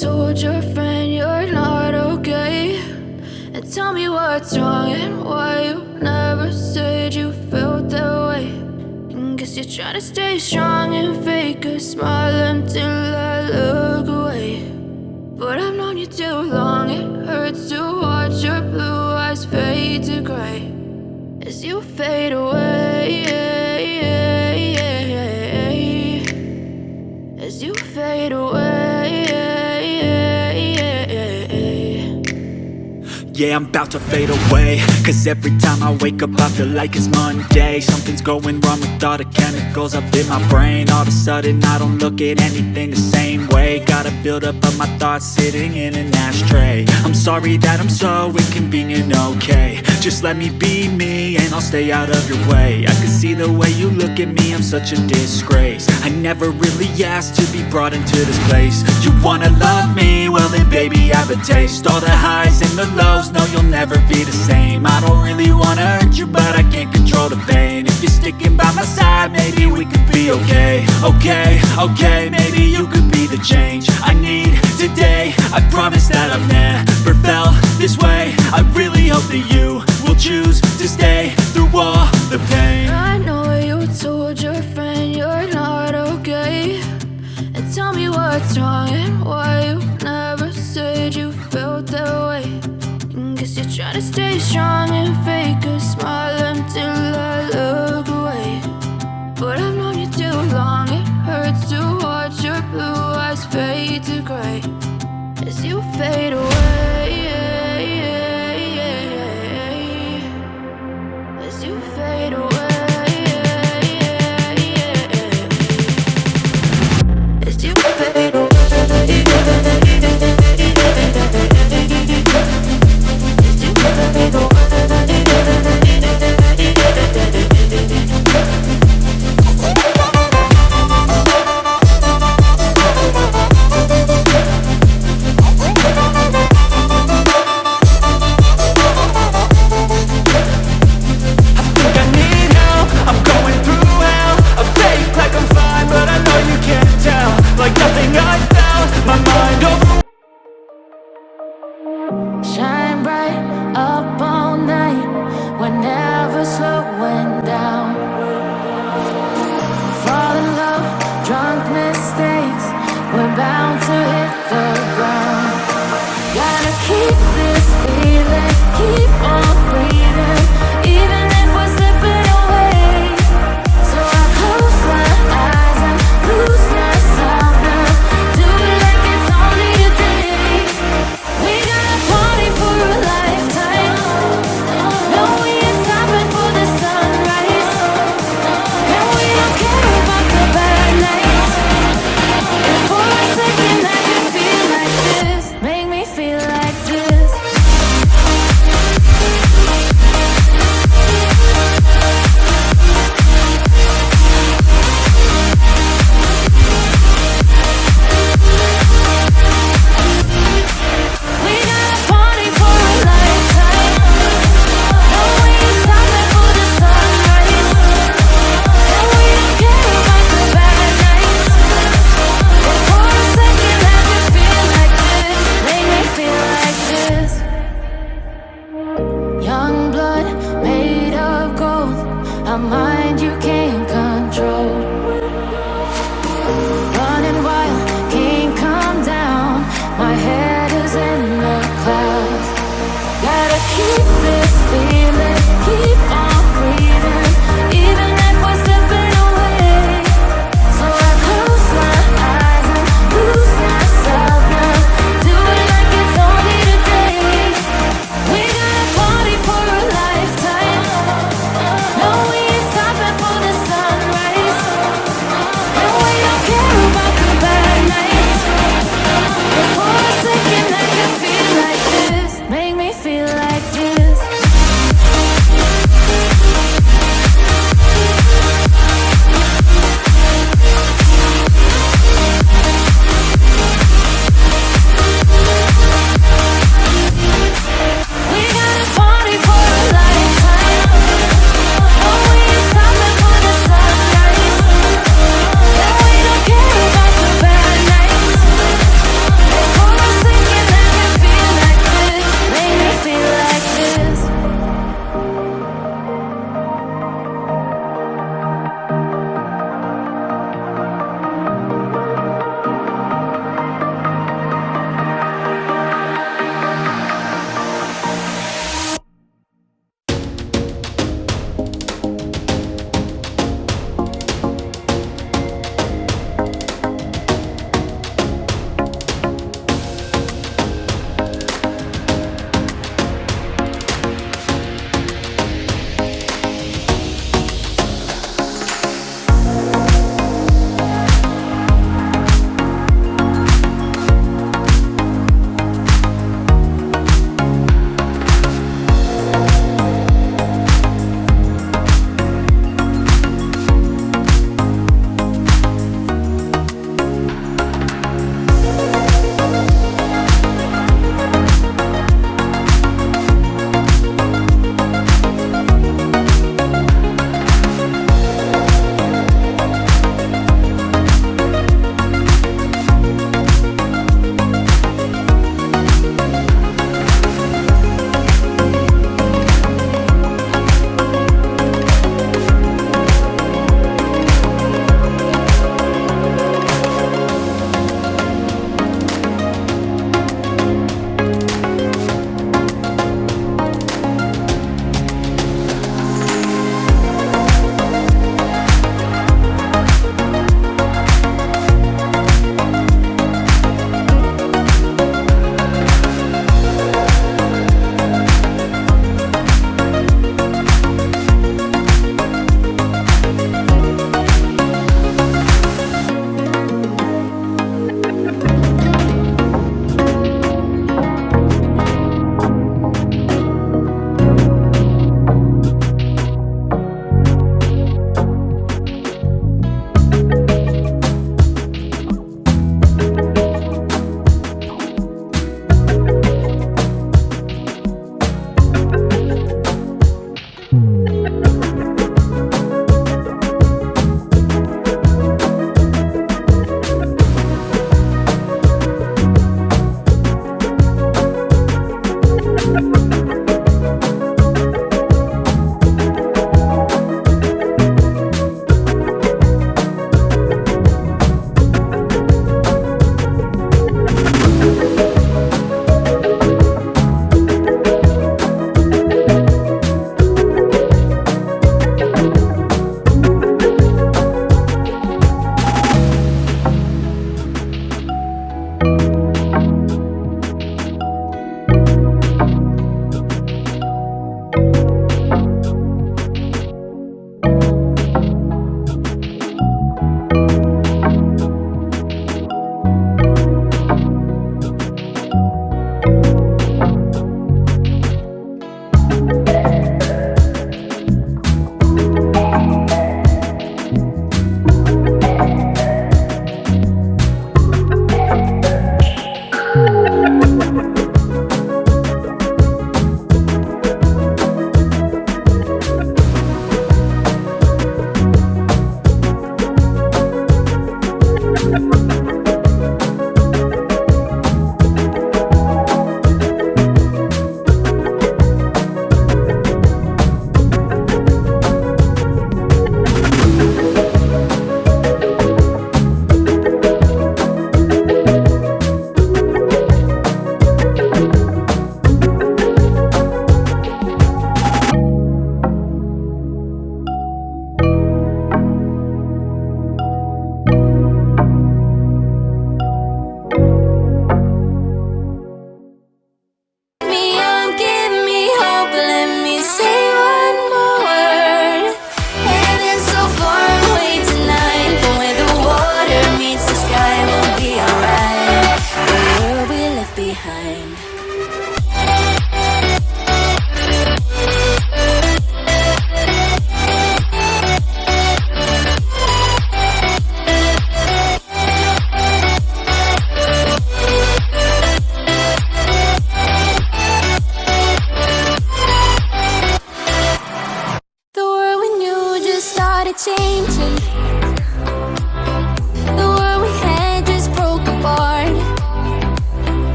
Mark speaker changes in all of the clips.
Speaker 1: told your friend you're not okay, and tell me what's wrong and why you never said you felt that way. And guess you're trying to stay strong and fake a smile until I look away. But I've known you too long, it hurts to watch your blue eyes fade to gray as you fade away, as you fade away.
Speaker 2: Yeah, I'm about to fade away, cause every time I wake up I feel like it's Monday. Something's going wrong with all the chemicals up in my brain. All of a sudden I don't look at anything the same way. Gotta build up of my thoughts sitting in an ashtray. I'm sorry that I'm so inconvenient, okay. Just let me be me and I'll stay out of your way. I can see the way you look at me, I'm such a disgrace. I never really asked to be brought into this place. You wanna love me? Well then baby I have a taste. All the highs and the lows, no you'll never be the same. I don't really wanna hurt you but I can't control the pain. If you're sticking by my side maybe we could be okay. Okay, maybe you could be the change I need today. I promise that I've never felt this way. I really hope that you will choose to stay through all the pain.
Speaker 1: I know you told your friend you're not okay, and tell me what's wrong and why you never said you felt that way. And guess you're trying to stay strong and fake a smile until I look away. But I've known you too long, it hurts to watch your blue eyes fade to gray as you fade away, as you fade away, as you fade away. Shine bright up all night, we're never slowing down. Fall in love, drunk mistakes, we're bound to hit the ground. Gotta keep this feeling, keep on breathing, even if we're slipping away. So I close my eyes and lose myself now. Do it like it's only a day. We got a party for a lifetime. No, we ain't stopping for the sunrise. And we don't care about the bad nights. And for a second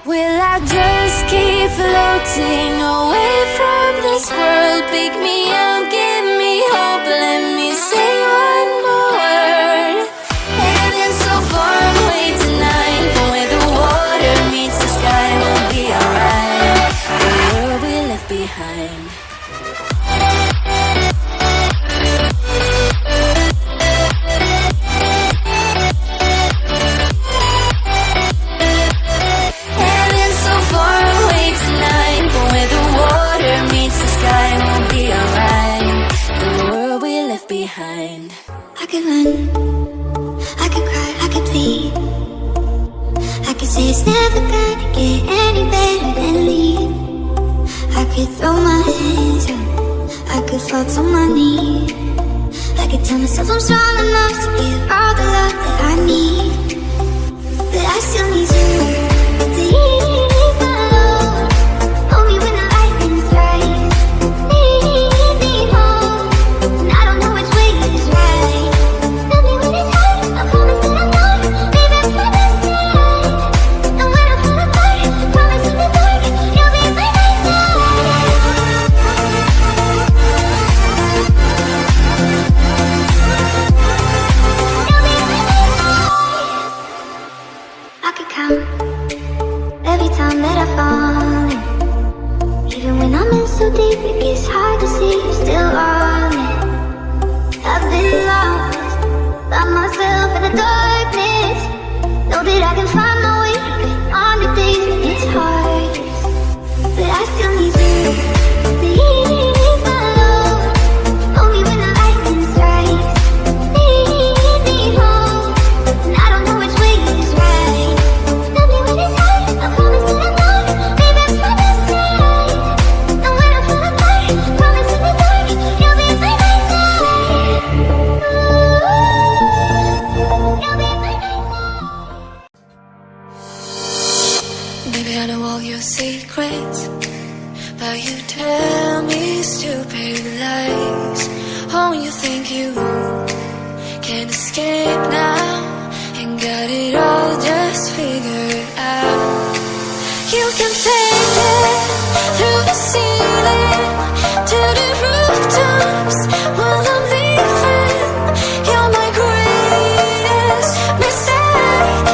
Speaker 1: Will I just keep floating away from this world? Pick me up, give me hope, let me say one more word. Heading so far away tonight, but where the water meets the sky, we'll be alright. The world we left behind. Behind.
Speaker 3: I could run, I could cry, I could plead. I could say it's never gonna get any better than leave. I could throw my hands up, I could fall to my knees. I could tell myself I'm strong enough to give all the love that I need. But I still need you to ease my load. Hold me when the lightning's right. Lead me home. I don't know which way is right. Love me when it's hard. I promise that I'm not leaving for the side. And when I fall apart, I promise in the dark you'll be by my side. I could count every time that I fall in. Even when I'm in so deep, it gets hard to see you're still on it. I've been lost by myself in the darkness. Know that I can find my way even on the days when it's hardest. But I still need you to ease my load. Hold me when the lightning's right. Lead me home. And I don't know which way is right. Love me when it's hard. I promise that I'm not leaving for the side. And when I fall apart, promise in the dark you'll be by my side. You'll be by my side.
Speaker 1: Baby, I know all your secrets, but you tell me stupid lies. Oh, you think you can escape now and got it all just figured out. You can fake it through the ceiling to the rooftops while I'm leaving. You're my greatest mistake.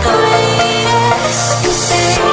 Speaker 1: Greatest mistake.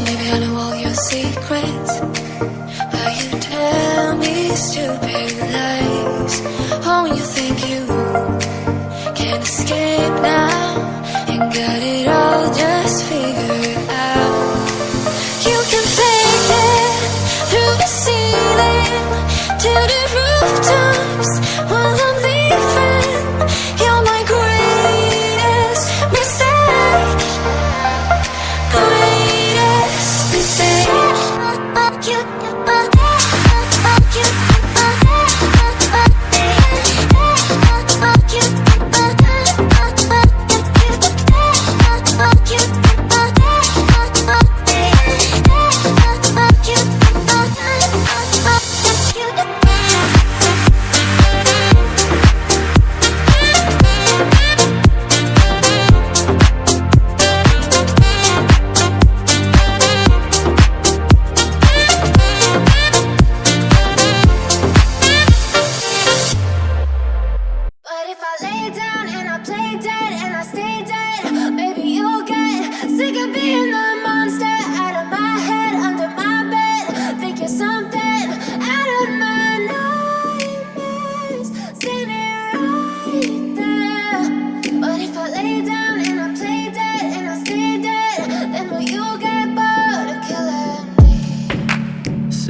Speaker 1: Maybe I know all your secrets, but you tell me stupid lies. Oh, you think you can escape now and got it all just figured out. You can fake it through the ceiling to the rooftops while I'm leaving. You're my greatest mistake. Greatest mistake.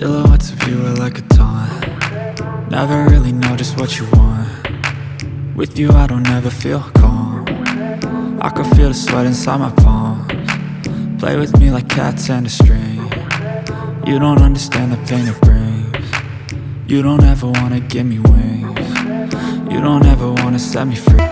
Speaker 2: Silhouettes of you are like a taunt. Never really know just what you want. With you I don't ever feel calm. I can feel the sweat inside my palms. Play with me like cats and a string. You don't understand the pain it brings. You don't ever wanna give me wings. You don't ever wanna set me free.